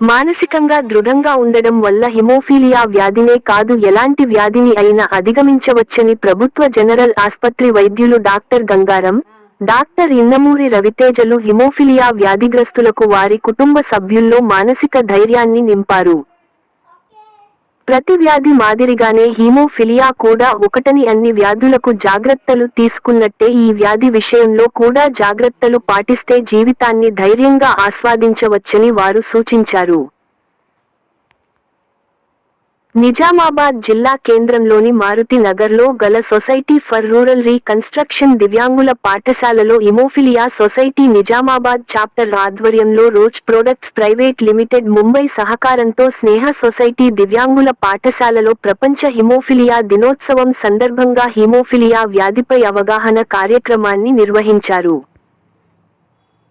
మానసికంగా దృఢంగా ఉండడం వల్ల హిమోఫీలియా వ్యాధినే కాదు ఎలాంటి వ్యాధిని అయినా అధిగమించవచ్చని ప్రభుత్వ జనరల్ ఆస్పత్రి వైద్యులు డాక్టర్ గంగారం, డాక్టర్ ఇన్నమూరి రవితేజలు హిమోఫిలియా వ్యాధిగ్రస్తులకు వారి కుటుంబ సభ్యుల్లో మానసిక ధైర్యాన్ని నింపారు. ప్రతి వ్యాధి మాదిరిగానే హీమోఫిలియా కూడా ఒకటని అన్ని వ్యాధులకు జాగ్రత్తలు తీసుకున్నట్టే ఈ వ్యాధి విషయంలో కూడా జాగ్రత్తలు పాటిస్తే జీవితాన్ని ధైర్యంగా ఆస్వాదించవచ్చని వారు సూచించారు. నిజామాబాద్ జిల్లా కేంద్రంలోని మారుతి నగర్లో గల సొసైటీ ఫర్ రూరల్ రీకన్స్ట్రక్షన్ దివ్యాంగుల పాఠశాలలో హిమోఫిలియా సొసైటీ నిజామాబాద్ చాప్టర్ ఆధ్వర్యంలో rose products private limited Mumbai సహకారంతో స్నేహ సొసైటీ దివ్యాంగుల పాఠశాలలో ప్రపంచ హిమోఫిలియా దినోత్సవం సందర్భంగా హిమోఫిలియా వ్యాధిపై అవగాహన కార్యక్రమాన్ని నిర్వహించారు.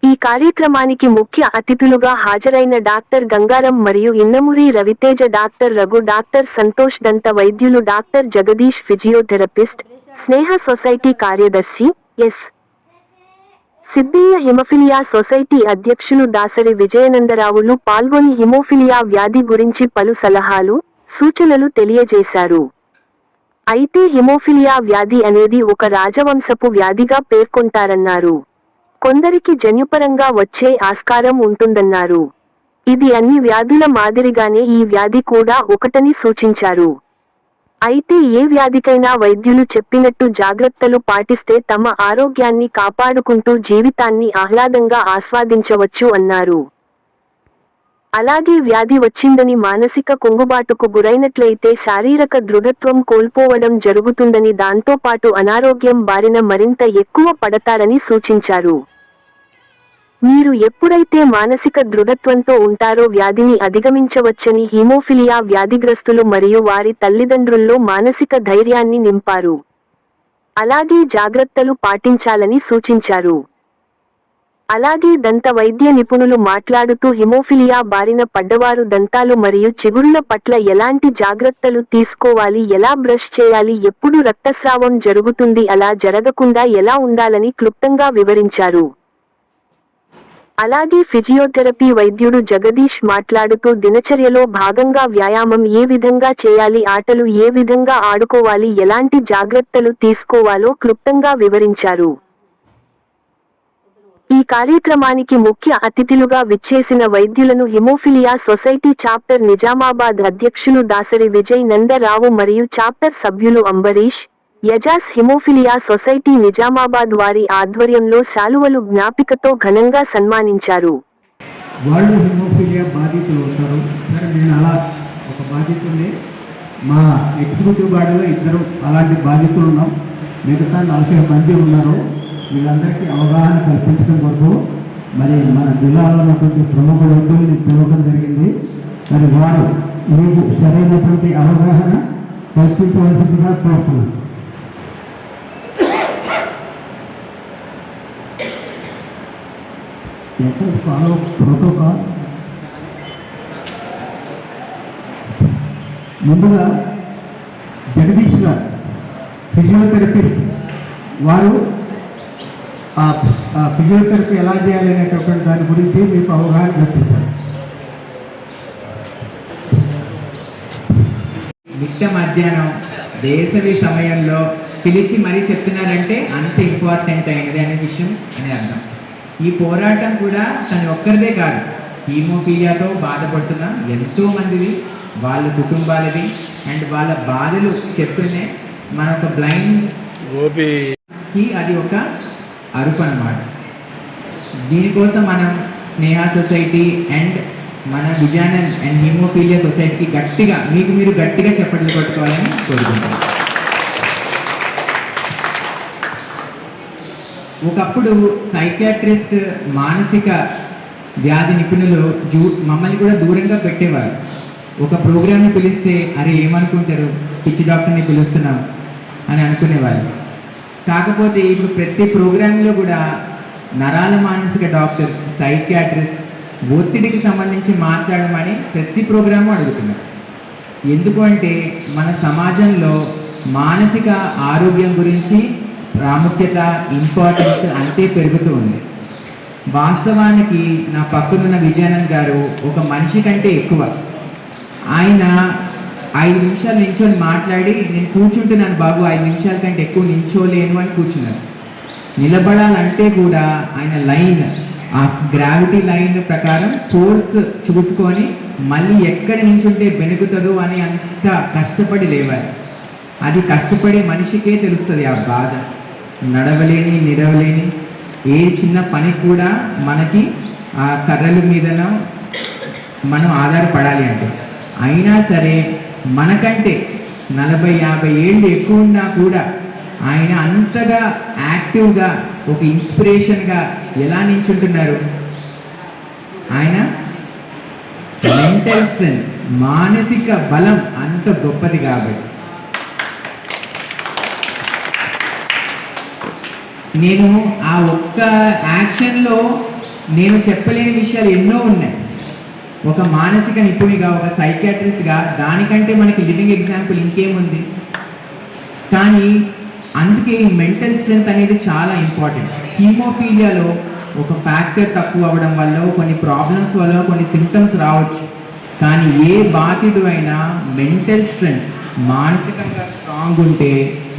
ఈ కార్యక్రమానికి ముఖ్య అతిథులుగా హాజరైన డాక్టర్ గంగారం మరియు ఇన్నమూరి రవితేజ, డాక్టర్ రఘు, డాక్టర్ సంతోష్, దంత వైద్యులు డాక్టర్ జగదీష్, ఫిజియోథెరపిస్ట్, స్నేహ సొసైటీ కార్యదర్శి ఎస్. సిద్దియ్య, హిమోఫిలియా సొసైటీ అధ్యక్షులు దాసరి విజయనందరావులు పాల్గొని హిమోఫిలియా వ్యాధి గురించి పలు సలహాలు, సూచనలు తెలియజేశారు. అయితే హిమోఫిలియా వ్యాధి అనేది ఒక రాజవంశపు వ్యాధిగా పేర్కొంటారన్నారు. కొందరికి జన్యుపరంగా వచ్చే ఆస్కారం ఉంటుందన్నారు. ఇది అన్ని వ్యాధుల మాదిరిగానే ఈ వ్యాధి కూడా ఒకటని సూచించారు. అయితే ఏ వ్యాధికైనా వైద్యులు చెప్పినట్టు జాగ్రత్తలు పాటిస్తే తమ ఆరోగ్యాన్ని కాపాడుకుంటూ జీవితాన్ని ఆహ్లాదంగా ఆస్వాదించవచ్చు అన్నారు. అలాగే వ్యాధి వచ్చిందని మానసిక కుంగుబాటుకు గురైనట్లయితే శారీరక దృఢత్వం కోల్పోవడం జరుగుతుందని, దాంతోపాటు అనారోగ్యం బారిన మరింత ఎక్కువ పడతారని సూచించారు. మీరు ఎప్పుడైతే మానసిక దృఢత్వంతో ఉంటారో వ్యాధిని అధిగమించవచ్చని హీమోఫిలియా వ్యాధిగ్రస్తులు మరియు వారి తల్లిదండ్రుల్లో మానసిక ధైర్యాన్ని నింపారు. అలాగే జాగ్రత్తలు పాటించాలని సూచించారు. అలాగే దంత వైద్య నిపుణులు మాట్లాడుతూ హిమోఫిలియా బారిన పడ్డవారు దంతాలు మరియు చిగుళ్ళ పట్ల ఎలాంటి జాగ్రత్తలు తీసుకోవాలి, ఎలా బ్రష్ చేయాలి, ఎప్పుడు రక్తస్రావం జరుగుతుంది, అలా జరగకుండా ఎలా ఉండాలని క్లుప్తంగా వివరించారు. అలాగే ఫిజియోథెరపీ వైద్యుడు జగదీష్ మాట్లాడుతూ దినచర్యలో భాగంగా వ్యాయామం ఏ విధంగా చేయాలి, ఆటలు ఏ విధంగా ఆడుకోవాలి, ఎలాంటి జాగ్రత్తలు తీసుకోవాలో క్లుప్తంగా వివరించారు. ఈ కార్యక్రమానికి ముఖ్య అతిథులుగా విచ్చేసిన వైద్యులను హిమోఫిలియా సొసైటీ చాప్టర్ నిజామాబాద్ అధ్యక్షులు దాసరి విజయ్ నందరావు మరియు చాప్టర్ సభ్యులు అంబరీష్, యజాస్, హిమోఫిలియా సొసైటీ నిజామాబాద్ వారి ఆధ్వర్యంలో శాలువలు జ్ఞాపికతో ఘనంగా సన్మానించారు. వాళ్ళు హిమోఫిలియా బాధితులు అవుతారు. సరే, నేను అలా ఒక బాధితుల్ని మా ఎగ్జిక్యూటివ్ బాడీలో ఇద్దరు అలాంటి బాధితులు ఉన్నాం. మిగతా 40 మంది ఉన్నారు. వీళ్ళందరికీ అవగాహన కల్పించడం కొరకు మరి మన జిల్లాలో ఉన్నటువంటి ప్రముఖ వ్యక్తుల్ని పిలవడం జరిగింది. మరి వారు మీకు సరైనటువంటి అవగాహన కల్పించవలసిందిగా కోరుతున్నాను. Follow protocol. ముందుగా జగదీష్ గారు ఫిజియోథెరపిస్ట్, వారు ఫిజియోథెరపీ ఎలా చేయాలి అనేటటువంటి దాని గురించి మీకు అవగాహన కల్పిస్తారు. నిత్య మధ్యాహ్నం వేసవి సమయంలో పిలిచి మరీ చెప్తున్నారంటే అంత ఇంపార్టెంట్ అయినది అనే విషయం అని అర్థం. ఈ పోరాటం కూడా తను ఒక్కరిదే కాదు, హీమోఫీలియాతో బాధపడుతున్న ఎంతో మందిది, వాళ్ళ కుటుంబాలది అండ్ వాళ్ళ బాధలు చెప్తూనే మన ఒక బ్లైండ్కి అది ఒక అరుపు అన్నమాట. దీనికోసం మనం స్నేహ సొసైటీ అండ్ మన విజయానంద్ అండ్ హీమోఫీలియా సొసైటీకి గట్టిగా మీరు గట్టిగా చప్పట్లు కొట్టుకోవాలని కోరుకుంటున్నాం. ఒకప్పుడు సైకియాట్రిస్ట్, మానసిక వ్యాధి నిపుణులు మమ్మల్ని కూడా దూరంగా పెట్టేవారు. ఒక ప్రోగ్రామ్ని పిలిస్తే అరే ఏమనుకుంటారు, పిచ్చి డాక్టర్ని పిలుస్తున్నాం అని అనుకునేవాళ్ళు. కాకపోతే ఇప్పుడు ప్రతి ప్రోగ్రాంలో కూడా నరాల మానసిక డాక్టర్, సైకియాట్రిస్ట్, ఒత్తిడికి సంబంధించి మాట్లాడమని ప్రతి ప్రోగ్రాము అడుగుతున్నారు. ఎందుకు అంటే మన సమాజంలో మానసిక ఆరోగ్యం గురించి ప్రాముఖ్యత, ఇంపార్టెన్స్ అంతే పెరుగుతూ ఉంది. వాస్తవానికి నా పక్కనున్న విజయానంద్ గారు ఒక మనిషి కంటే ఎక్కువ. ఆయన 5 నిమిషాలు నించొని మాట్లాడి, నేను కూర్చుంటున్నాను బాబు 5 నిమిషాల కంటే ఎక్కువ నించోలేను అని కూర్చున్నారు. నిలబడాలంటే కూడా ఆయన లైన్, ఆ గ్రావిటీ లైన్ ప్రకారం ఫోర్స్ చూసుకొని మళ్ళీ ఎక్కడ నించుంటే బెనుకుతుందో అని అంత కష్టపడి లేవాలి. అది కష్టపడే మనిషికే తెలుస్తుంది ఆ బాధ. నడవలేని నిడవలేని ఏ చిన్న పని కూడా మనకి ఆ కర్రల మీదనో మనం ఆధారపడాలి అంటే. అయినా సరే మనకంటే 40-50 ఏళ్ళు ఎక్కువ ఉన్నా కూడా ఆయన అంతగా యాక్టివ్గా ఒక ఇన్స్పిరేషన్గా ఎలా నించుంటున్నారు. ఆయన మెంటల్ స్ట్రెంత్, మానసిక బలం అంత గొప్పది. కాబట్టి నేను ఆ ఒక్క యాక్షన్లో నేను చెప్పలేని విషయాలు ఎన్నో ఉన్నాయి. ఒక మానసిక నిపుణిగా, ఒక సైకియాట్రిస్ట్గా దానికంటే మనకి లివింగ్ ఎగ్జాంపుల్ ఇంకేముంది. కానీ అందుకే ఈ మెంటల్ స్ట్రెంత్ అనేది చాలా ఇంపార్టెంట్. హీమోఫీలియాలో ఒక ఫ్యాక్టర్ తక్కువ అవ్వడం వల్ల, కొన్ని ప్రాబ్లమ్స్ వల్ల కొన్ని సిమ్టమ్స్ రావచ్చు. కానీ ఏ బాధితుడు అయినా మెంటల్ స్ట్రెంత్, మానసికంగా స్ట్రాంగ్ ఉంటే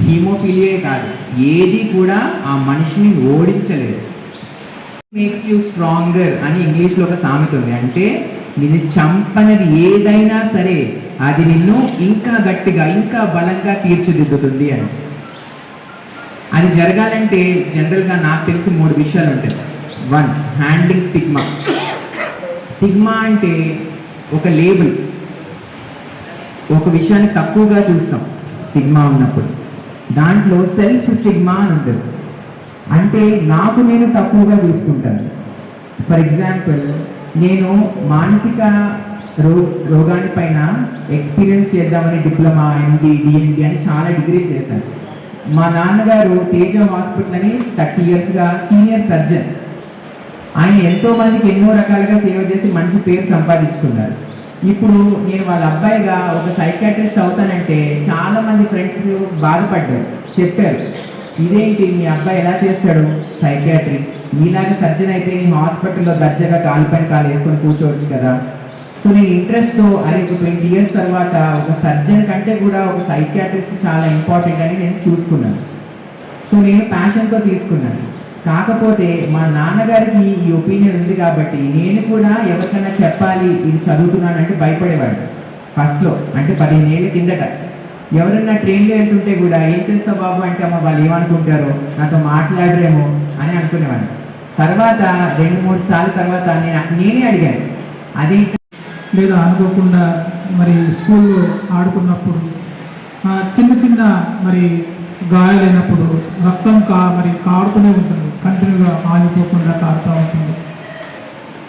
హీమోఫీలియే కాదు ఏది కూడా ఆ మనిషిని ఓడించలేదు. మేక్స్ యూ స్ట్రాంగర్ అని ఇంగ్లీష్లో ఒక సామెత ఉంది. అంటే నిన్ను చంపనది ఏదైనా సరే అది నిన్ను ఇంకా గట్టిగా, ఇంకా బలంగా తీర్చిదిద్దుతుంది అని. అది జరగాలంటే జనరల్గా నాకు తెలిసి 3 విషయాలు ఉంటాయి. 1, హ్యాండ్లింగ్ స్టిగ్మా. స్టిగ్మా అంటే ఒక లేబుల్, ఒక విషయాన్ని తక్కువగా చూస్తాం. స్టిగ్మా ఉన్నప్పుడు దాంట్లో సెల్ఫ్ స్టిగ్మా అని ఉంటుంది. అంటే నాకు నేను తక్కువగా చూసుకుంటాను. ఫర్ ఎగ్జాంపుల్, నేను మానసిక రోగాన్ని పైన ఎక్స్పీరియన్స్ చేద్దామని డిప్లొమా, ఎండి, డిఎండి అని చాలా డిగ్రీ చేశాను. మా నాన్నగారు తేజ హాస్పిటల్ అని 30 ఇయర్స్గా సీనియర్ సర్జన్. ఆయన ఎంతో మందికి ఎన్నో రకాలుగా సేవ చేసి మంచి పేరు సంపాదించుకున్నారు. ఇప్పుడు నేను వాళ్ళ అబ్బాయిగా ఒక సైకాట్రిస్ట్ అవుతానంటే చాలా మంది ఫ్రెండ్స్ బాధపడ్డారు, చెప్పారు ఇదేంటి మీ అబ్బాయి ఎలా చేస్తాడు సైకాట్రీ, మీలాగా సర్జన్ అయితే నీ హాస్పిటల్లో దర్జాగా కాలుపైన కాలు వేసుకొని కూర్చోవచ్చు కదా. సో నేను ఇంట్రెస్ట్తో అరే 20 ఇయర్స్ తర్వాత ఒక సర్జన్ కంటే కూడా ఒక సైకియాట్రిస్ట్ చాలా ఇంపార్టెంట్ అని నేను చూసుకున్నాను. సో నేను ప్యాషన్తో తీసుకున్నాను. కాకపోతే మా నాన్నగారికి ఈ ఒపీనియన్ ఉంది కాబట్టి నేను కూడా ఎవరికైనా చెప్పాలి ఇది చదువుతున్నానంటే భయపడేవాడు ఫస్ట్లో. అంటే 15 ఏళ్ళ కిందట ఎవరైనా ట్రైన్లో వెళ్తుంటే కూడా ఏం చేస్తావు బాబు అంటే అమ్మ వాళ్ళు ఏమనుకుంటారో, నాతో మాట్లాడరేమో అని అనుకునేవాడిని. తర్వాత 2-3 సార్లు తర్వాత నేనే అడిగాను అది లేదా అనుకోకుండా మరి స్కూల్లో ఆడుకున్నప్పుడు చిన్న చిన్న మరి గాయాలైనప్పుడు రక్తం మరి కారుతూనే ఉంటుంది, కంటిన్యూగా ఆగిపోకుండా కారుతూ ఉంటుంది.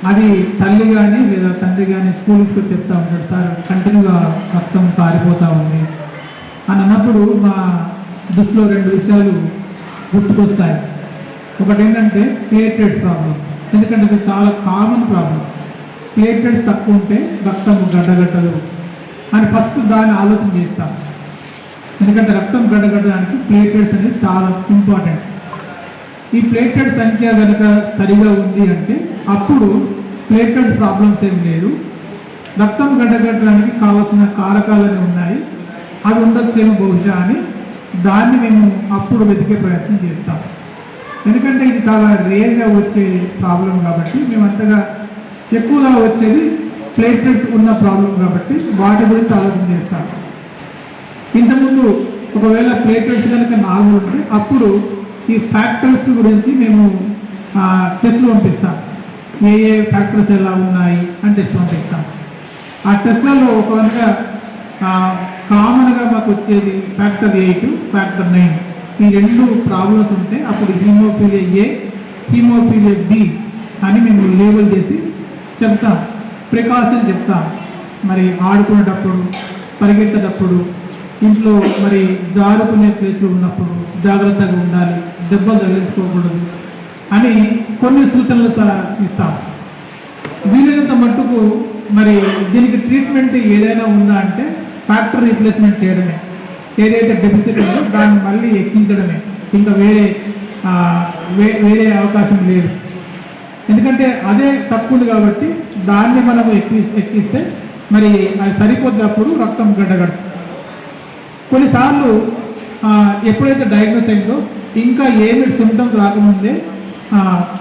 అది తల్లి కానీ లేదా తండ్రి కానీ స్కూల్కి చెప్తూ ఉంటాడు, సార్ కంటిన్యూగా రక్తం కారిపోతూ ఉంది అని అన్నప్పుడు మా దృష్టిలో 2 విషయాలు గుర్తుకొస్తాయి. ఒకటి ఏంటంటే ప్లేట్లెట్స్ ప్రాబ్లం. ఎందుకంటే ఇది చాలా కామన్ ప్రాబ్లం. ప్లేట్లెట్స్ తక్కువ ఉంటే రక్తం గడ్డగడ్డలు అని ఫస్ట్ దాన్ని ఆలోచన చేస్తాం. ఎందుకంటే రక్తం గడ్డగట్టడానికి ప్లేట్లెట్స్ అనేది చాలా ఇంపార్టెంట్. ఈ ప్లేట్లెట్ సంఖ్య కనుక సరిగా ఉంది అంటే అప్పుడు ప్లేట్లెట్స్ ప్రాబ్లమ్స్ ఏం లేదు. రక్తం గడ్డగట్టడానికి కావాల్సిన కారకాలన్నీ ఉన్నాయి, అవి ఉండొచ్చేమో బహుశా అని దాన్ని మేము అప్పుడు వెతికే ప్రయత్నం చేస్తాం. ఎందుకంటే ఇది చాలా రేర్గా వచ్చే ప్రాబ్లం కాబట్టి మేము అంతగా ఎక్కువగా వచ్చేది ప్లేట్లెట్స్ ఉన్న ప్రాబ్లం కాబట్టి వాటి గురించి ఆలోచన చేస్తాం. ఇంతకుముందు ఒకవేళ ప్లేట్లెట్స్ కనుక 4 ఉంటే అప్పుడు ఈ ఫ్యాక్టర్స్ గురించి మేము టెస్ట్లు పంపిస్తాం. ఏ ఫ్యాక్టర్స్ ఎలా ఉన్నాయి అని టెస్ట్ పంపిస్తాం. ఆ టెస్ట్లలో ఒక కనుక కామన్గా మాకు వచ్చేది ఫ్యాక్టర్ 8, ఫ్యాక్టర్ 9 ఈ 2 ప్రాబ్లమ్స్ ఉంటే అప్పుడు హీమోఫీలియా ఏ, హీమోఫీలియా బి అని మేము లేబుల్ చేసి చెప్తాం. ప్రికాషన్ చెప్తాం. మరి ఆడుకునేటప్పుడు, పరిగెత్తేటప్పుడు, ఇంట్లో మరి జారుకునే ప్లేస్లో ఉన్నప్పుడు జాగ్రత్తగా ఉండాలి, దెబ్బలు తగిలించుకోకూడదు అని కొన్ని సూచనలు ఇస్తాం. వీలైనంత మట్టుకు మరి దీనికి ట్రీట్మెంట్ ఏదైనా ఉందా అంటే ఫ్యాక్టర్ రీప్లేస్మెంట్ చేయడమే. ఏదైతే డెఫిసిట్ ఉందో దాన్ని మళ్ళీ ఎక్కించడమే, ఇంకా వేరే అవకాశం లేదు. ఎందుకంటే అదే తక్కువ ఉంది కాబట్టి దాన్ని మనం ఎక్కిస్తే మరి అది సరిపోద్దినప్పుడు రక్తం గడ్డగడుతుంది. కొన్నిసార్లు ఎప్పుడైతే డయాగ్నోస్ అయిందో ఇంకా ఏమి సిమ్టమ్స్ రాకముందే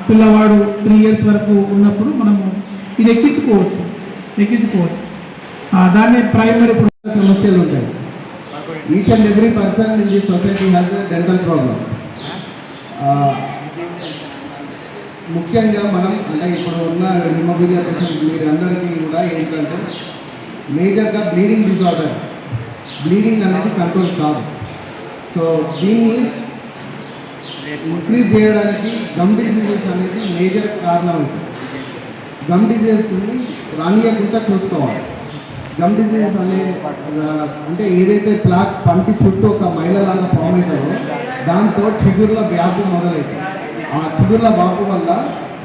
పిల్లవాడు 3 years వరకు ఉన్నప్పుడు మనము ఇది ఎక్కించుకోవచ్చు. దాన్ని ప్రైమరీ సమస్యలు ఉంటాయి. Each and every person in the society has a dental problem. ముఖ్యంగా మనం అంటే ఇప్పుడు ఉన్న హిమోఫిలియా పేషెంట్ మీరందరికీ కూడా ఏంటంటే మేజర్గా బ్లీడింగ్ డిజార్డర్, బ్లీడింగ్ అనేది కంట్రోల్ కాదు. సో దీన్ని ఇంక్రీజ్ చేయడానికి గమ్ డిజీజెస్ అనేది మేజర్ కారణం అవుతుంది. గమ్ డిజీజెస్ని రానియకుండా చూసుకోవాలి. గమ్ డిజీజెస్ అనే అంటే ఏదైతే ప్లాక్ పంటి చుట్టూ ఒక మైలలాగా ఫామ్ అవుతుందో దాంతో చిగుర్ల వ్యాధి మొదలవుతుంది. ఆ చిగుర్ల వాపు వల్ల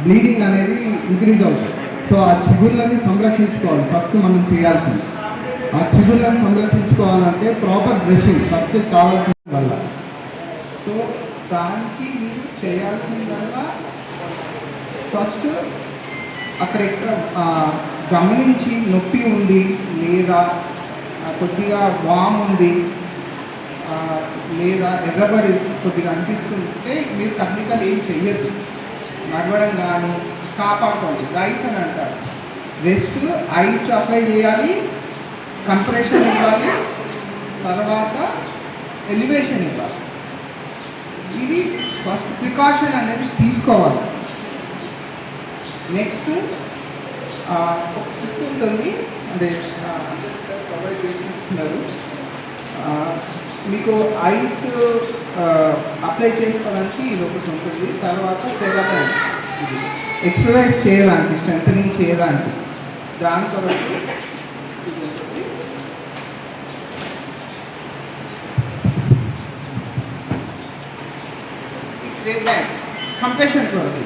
బ్లీడింగ్ అనేది ఇంక్రీజ్ అవుతుంది. సో ఆ చిగుర్లని సంరక్షించుకోవాలి ఫస్ట్ మనం చేయాల్సింది. ఆ చిగుర్లను సంరక్షించుకోవాలంటే ప్రాపర్ బ్రషింగ్ ఫస్ట్ కావాల్సిన వల్ల. సో దానికి మీరు చేయాల్సిందల్లా ఫస్ట్ అక్కడ గమనించి నొప్పి ఉంది లేదా కొద్దిగా వామ్ ఉంది లేదా ఎర్రబడి కొద్దిగా అనిపిస్తుంటే మీరు కదలికలు ఏం చెయ్యొద్దు. నడవడం కానీ కాపాడుకోండి. రైస్ అని అంటారు. రెస్ట్, ఐస్ అప్లై చేయాలి, కంప్రెషన్ ఇవ్వాలి, తర్వాత ఎలివేషన్ ఇవ్వాలి. ఇది ఫస్ట్ ప్రికాషన్ అనేది తీసుకోవాలి. నెక్స్ట్ ఒక కిట్ ఉంటుంది, అదే ప్రొవైడ్ చేస్తున్నారు. మీకు ఐస్ అప్లై చేసుకోవడానికి ఇది ఒకటి ఉంటుంది. తర్వాత థెరపీ ఎక్సర్సైజ్ చేయడానికి, స్ట్రెంథనింగ్ చేయడానికి దాని కొరకు ఇది ఉంటుంది. కంప్రెషన్ కొరకు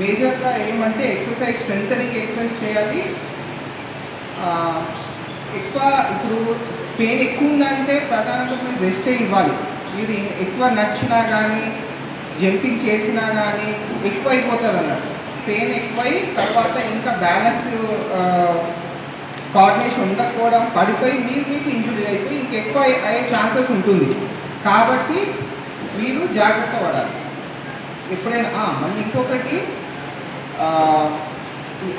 మేజర్గా ఏమంటే ఎక్సర్సైజ్, స్ట్రెంథనింగ్ ఎక్సర్సైజ్ చేయాలి. ఎక్కువ ఇప్పుడు పెయిన్ ఎక్కువ ఉందంటే ప్రధానంగా మీరు రెస్టే ఇవ్వాలి. మీరు ఎక్కువ నడిచినా కానీ జంపింగ్ చేసినా కానీ ఎక్కువ అయిపోతుంది అన్నట్టు. పెయిన్ ఎక్కువై తర్వాత ఇంకా బ్యాలెన్స్ కోఆర్డినేషన్ ఉండకపోవడం, పడిపోయి మీకు ఇంజురీ అయిపోయి ఇంకెక్కువ అయ్యే ఛాన్సెస్ ఉంటుంది. కాబట్టి మీరు జాగ్రత్త పడాలి ఎప్పుడైనా. మళ్ళీ ఇంకొకటి,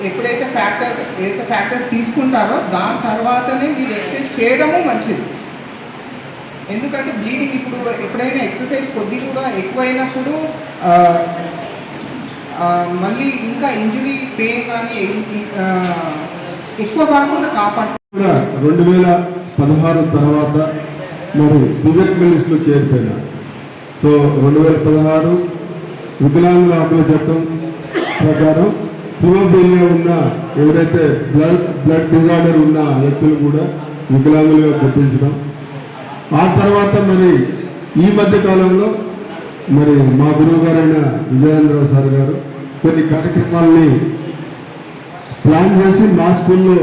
ఎప్పుడైతే ఫ్యాక్టర్స్ తీసుకుంటారో దాని తర్వాతనే మీరు ఎక్సర్సైజ్ చేయడము మంచిది. ఎందుకంటే బ్లీడింగ్ ఇప్పుడు ఎప్పుడైనా ఎక్సర్సైజ్ కొద్ది కూడా ఎక్కువైనప్పుడు మళ్ళీ ఇంకా ఇంజురీ పెయిన్ కానీ ఎక్కువ కాకుండా కాపాడుతుంది. 2016 తర్వాత మరి దివ్యాంగుల లిస్టులో చేర్చాను. సో 2016 వికలాంగుల హక్కుల చట్టం ప్రకారం హిమోఫిలియా ఉన్న ఎవరైతే బ్లడ్ డిజార్డర్ ఉన్న వ్యక్తులు కూడా వికలాంగులుగా గుర్తించడం. ఆ తర్వాత మరి ఈ మధ్య కాలంలో మరి మా గురువు గారైన విజయేంద్రరావు సార్ గారు కొన్ని కార్యక్రమాలని ప్లాన్ చేసి మా స్కూల్లో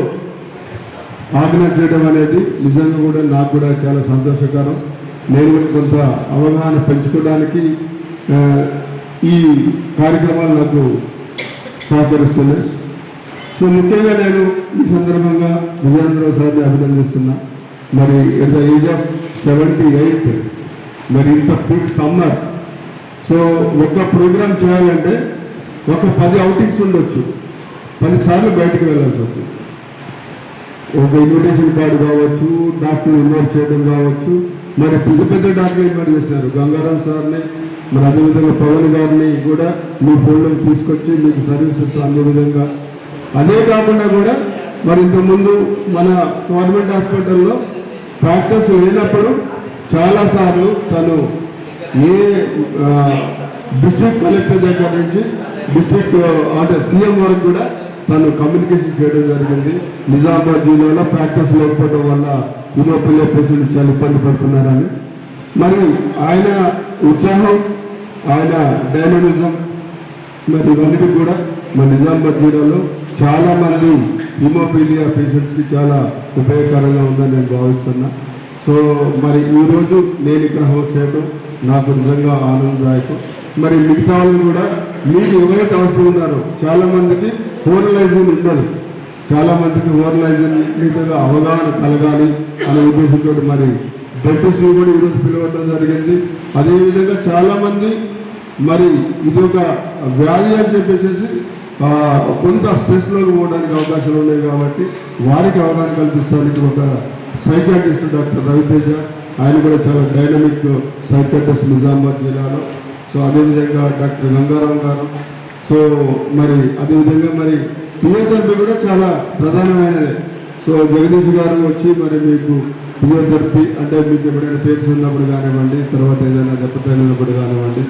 ఆర్గనైజ్ చేయడం అనేది నిజంగా కూడా నాకు కూడా చాలా సంతోషకరం. నేను కూడా కొంత అవగాహన పెంచుకోవడానికి ఈ కార్యక్రమాలు నాకు సహకరిస్తున్నాయి. సో ముఖ్యంగా నేను ఈ సందర్భంగా విజయేంద్రరావు సార్ని అభినందిస్తున్నా. మరి ఎట్ ద ఏజ్ ఆఫ్ 78 మరి ఇంత బిగ్ సమ్మర్. సో ఒక ప్రోగ్రామ్ చేయాలంటే ఒక 10 అవుటింగ్స్ ఉండొచ్చు, 10 సార్లు బయటకు వెళ్ళాల్సి వస్తుంది. ఒక ఇన్విటేషన్ కార్డు కావచ్చు, డాక్టర్ ఇన్వైట్ చేయడం కావచ్చు. మరి పెద్ద డాక్టర్ ఇన్వైట్ చేసినారు, గంగారాం సార్ని, మరి అదేవిధంగా పవన్ గారిని కూడా మీ ఫోన్లోకి తీసుకొచ్చి మీకు సర్వీసెస్ అదే విధంగా. అదే కాకుండా కూడా మరి ఇంతకుముందు మన గవర్నమెంట్ హాస్పిటల్లో ప్రాక్టీస్ లేనప్పుడు చాలాసార్లు తను ఏ డిస్ట్రిక్ట్ కలెక్టర్ దగ్గర నుంచి డిస్ట్రిక్ట్ అంటే సీఎం వరకు కూడా తను కమ్యూనికేషన్ చేయడం జరిగింది. నిజామాబాద్ జిల్లాలో ప్రాక్టీస్ లేకపోవడం వల్ల హిమోఫిలియా పేషెంట్లు చాలా ఇబ్బంది పడుతున్నారని. మరి ఆయన ఉత్సాహం, ఆయన డైనమిజం మరి ఇవన్నీ కూడా మన నిజామాబాద్ జిల్లాలో చాలామంది హిమోఫిలియా పేషెంట్స్కి చాలా ఉపయోగకరంగా ఉందని నేను భావిస్తున్నా. సో మరి ఈరోజు నేను ఇక్కడ హోస్ట్ చేయడం నాకు నిజంగా ఆనందదాయకం. మరి మిగతా వాళ్ళు కూడా మీకు ఎవరైతే అవసరం ఉన్నారో చాలామందికి ఓరలైజింగ్ ఉండదు, చాలామందికి ఓరలైజింగ్ మీద అవగాహన కలగాలి అనే ఉద్దేశంతో మరి డెంటిస్ట్ని కూడా ఈరోజు పిలవడం జరిగింది. అదేవిధంగా చాలామంది మరి ఇది ఒక వ్యాధి అని చెప్పేసి కొంత స్ట్రెస్లోకి పోవడానికి అవకాశాలు ఉన్నాయి కాబట్టి వారికి అవగాహన కల్పించడానికి ఒక సైకాట్రిస్ట్ డాక్టర్ రవితేజ, ఆయన కూడా చాలా డైనమిక్ సైకాట్రిస్ట్ నిజామాబాద్ జిల్లాలో. సో అదేవిధంగా డాక్టర్ గంగారాం గారు. సో మరి అదేవిధంగా మరి ఫిజియోథెరపీ కూడా చాలా ప్రధానమైనది. సో జగదీష్ గారు వచ్చి మరి మీకు ఫిజియోథెరపీ అంటే మీకు ఎప్పుడైనా పేర్స్ ఉన్నప్పుడు కానివ్వండి, తర్వాత ఏదైనా దెబ్బతైనప్పుడు కానివ్వండి,